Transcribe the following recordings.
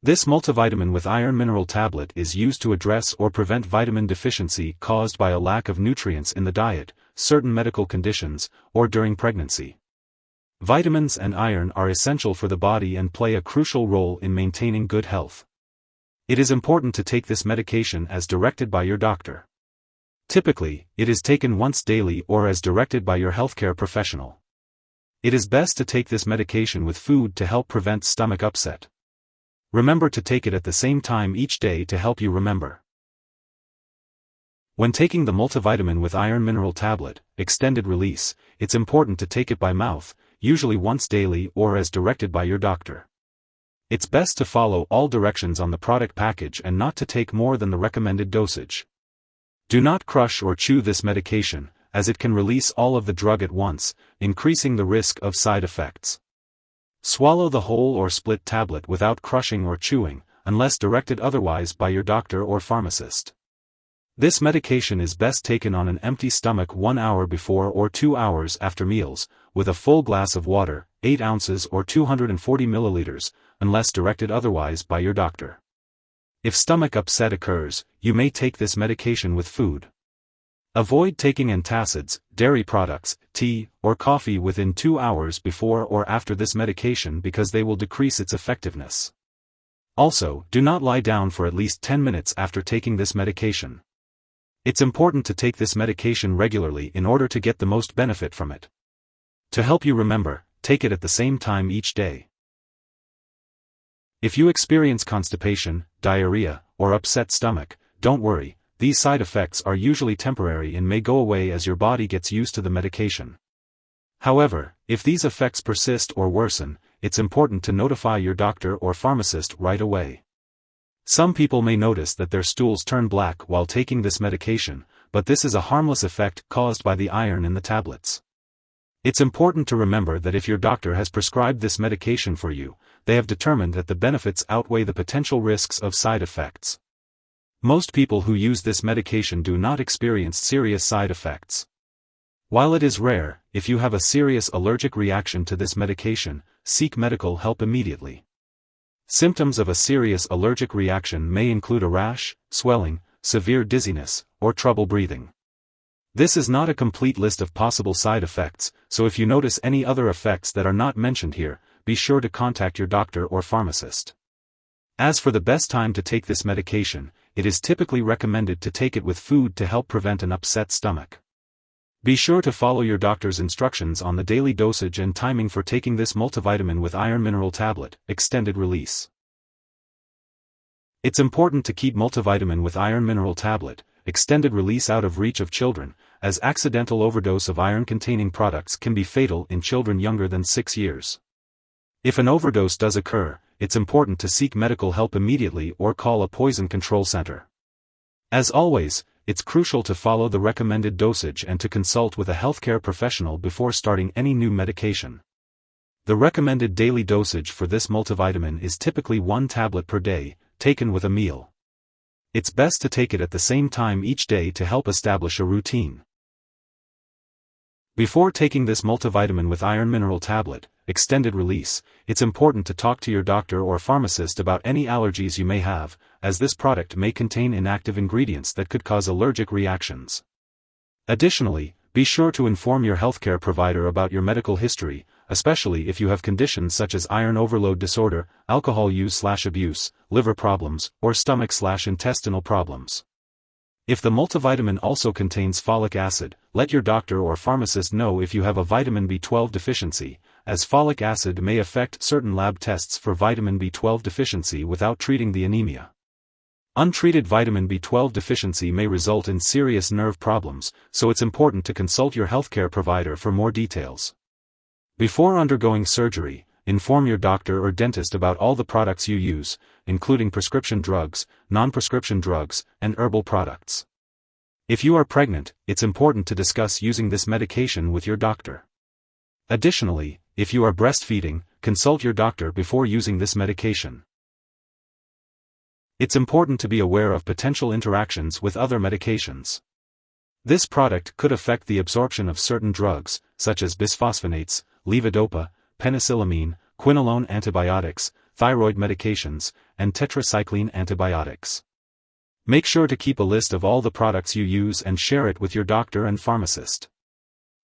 This multivitamin with iron mineral tablet is used to address or prevent vitamin deficiency caused by a lack of nutrients in the diet, certain medical conditions, or during pregnancy. Vitamins and iron are essential for the body and play a crucial role in maintaining good health. It is important to take this medication as directed by your doctor. Typically, it is taken once daily or as directed by your healthcare professional. It is best to take this medication with food to help prevent stomach upset. Remember to take it at the same time each day to help you remember. When taking the multivitamin with iron mineral tablet, extended release, it's important to take it by mouth, usually once daily or as directed by your doctor. It's best to follow all directions on the product package and not to take more than the recommended dosage. Do not crush or chew this medication, as it can release all of the drug at once, increasing the risk of side effects. Swallow the whole or split tablet without crushing or chewing, unless directed otherwise by your doctor or pharmacist. This medication is best taken on an empty stomach 1 hour before or 2 hours after meals, with a full glass of water, 8 ounces or 240 milliliters, unless directed otherwise by your doctor. If stomach upset occurs, you may take this medication with food. Avoid taking antacids, dairy products, tea, or coffee within 2 hours before or after this medication because they will decrease its effectiveness. Also, do not lie down for at least 10 minutes after taking this medication. It's important to take this medication regularly in order to get the most benefit from it. To help you remember, take it at the same time each day. If you experience constipation, diarrhea, or upset stomach, don't worry. These side effects are usually temporary and may go away as your body gets used to the medication. However, if these effects persist or worsen, it's important to notify your doctor or pharmacist right away. Some people may notice that their stools turn black while taking this medication, but this is a harmless effect caused by the iron in the tablets. It's important to remember that if your doctor has prescribed this medication for you, they have determined that the benefits outweigh the potential risks of side effects. Most people who use this medication do not experience serious side effects. While it is rare, if you have a serious allergic reaction to this medication, seek medical help immediately. Symptoms of a serious allergic reaction may include a rash, swelling, severe dizziness, or trouble breathing. This is not a complete list of possible side effects, so if you notice any other effects that are not mentioned here, be sure to contact your doctor or pharmacist. As for the best time to take this medication, it is typically recommended to take it with food to help prevent an upset stomach. Be sure to follow your doctor's instructions on the daily dosage and timing for taking this multivitamin with iron mineral tablet, extended release. It's important to keep multivitamin with iron mineral tablet, extended release out of reach of children, as accidental overdose of iron-containing products can be fatal in children younger than 6 years. If an overdose does occur, it's important to seek medical help immediately or call a poison control center. As always, it's crucial to follow the recommended dosage and to consult with a healthcare professional before starting any new medication. The recommended daily dosage for this multivitamin is typically 1 tablet per day, taken with a meal. It's best to take it at the same time each day to help establish a routine. Before taking this multivitamin with iron mineral tablet, extended release, it's important to talk to your doctor or pharmacist about any allergies you may have, as this product may contain inactive ingredients that could cause allergic reactions. Additionally, be sure to inform your healthcare provider about your medical history, especially if you have conditions such as iron overload disorder, alcohol use/abuse, liver problems, or stomach/intestinal problems. If the multivitamin also contains folic acid, let your doctor or pharmacist know if you have a vitamin B12 deficiency, as folic acid may affect certain lab tests for vitamin B12 deficiency without treating the anemia. Untreated vitamin B12 deficiency may result in serious nerve problems, so it's important to consult your healthcare provider for more details. Before undergoing surgery, inform your doctor or dentist about all the products you use, including prescription drugs, non-prescription drugs, and herbal products. If you are pregnant, it's important to discuss using this medication with your doctor. Additionally, if you are breastfeeding, consult your doctor before using this medication. It's important to be aware of potential interactions with other medications. This product could affect the absorption of certain drugs, such as bisphosphonates, levodopa, penicillamine, quinolone antibiotics, thyroid medications, and tetracycline antibiotics. Make sure to keep a list of all the products you use and share it with your doctor and pharmacist.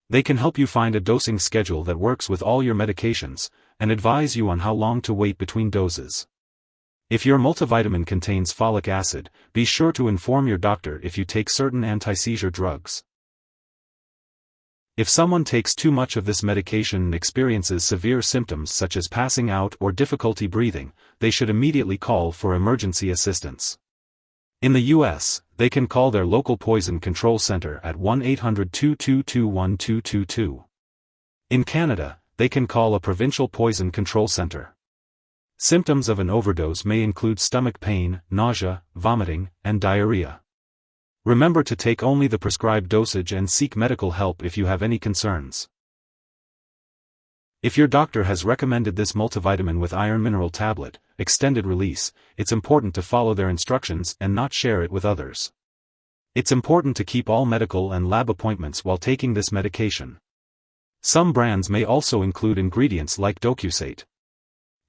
They can help you find a dosing schedule that works with all your medications, and advise you on how long to wait between doses. If your multivitamin contains folic acid, be sure to inform your doctor if you take certain anti-seizure drugs. If someone takes too much of this medication and experiences severe symptoms such as passing out or difficulty breathing, they should immediately call for emergency assistance. In the U.S., they can call their local poison control center at 1-800-222-1222. In Canada, they can call a provincial poison control center. Symptoms of an overdose may include stomach pain, nausea, vomiting, and diarrhea. Remember to take only the prescribed dosage and seek medical help if you have any concerns. If your doctor has recommended this multivitamin with iron mineral tablet, extended release, it's important to follow their instructions and not share it with others. It's important to keep all medical and lab appointments while taking this medication. Some brands may also include ingredients like docusate.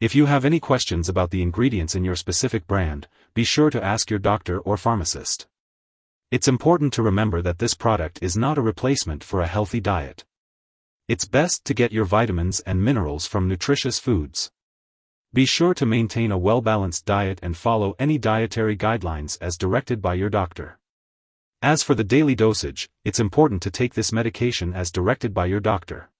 If you have any questions about the ingredients in your specific brand, be sure to ask your doctor or pharmacist. It's important to remember that this product is not a replacement for a healthy diet. It's best to get your vitamins and minerals from nutritious foods. Be sure to maintain a well-balanced diet and follow any dietary guidelines as directed by your doctor. As for the daily dosage, it's important to take this medication as directed by your doctor.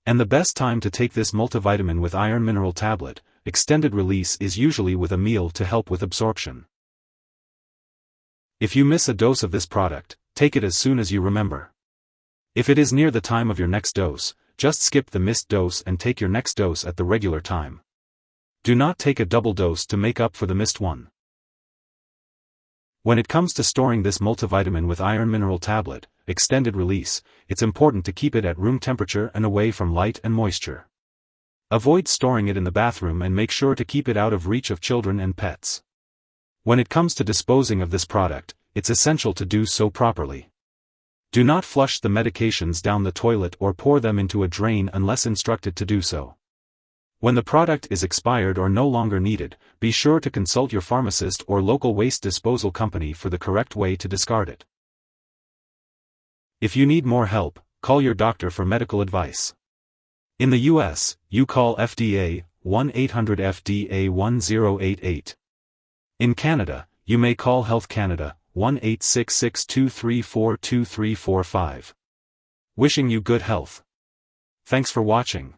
And the best time to take this multivitamin with iron mineral tablet, extended release, is usually with a meal to help with absorption. If you miss a dose of this product, take it as soon as you remember. If it is near the time of your next dose, just skip the missed dose and take your next dose at the regular time. Do not take a double dose to make up for the missed one. When it comes to storing this multivitamin with iron mineral tablet, extended release, it's important to keep it at room temperature and away from light and moisture. Avoid storing it in the bathroom and make sure to keep it out of reach of children and pets. When it comes to disposing of this product, it's essential to do so properly. Do not flush the medications down the toilet or pour them into a drain unless instructed to do so. When the product is expired or no longer needed, be sure to consult your pharmacist or local waste disposal company for the correct way to discard it. If you need more help, call your doctor for medical advice. In the U.S., you call FDA, 1-800-FDA-1088. In Canada, you may call Health Canada, 1-866-234-2345. Wishing you good health. Thanks for watching.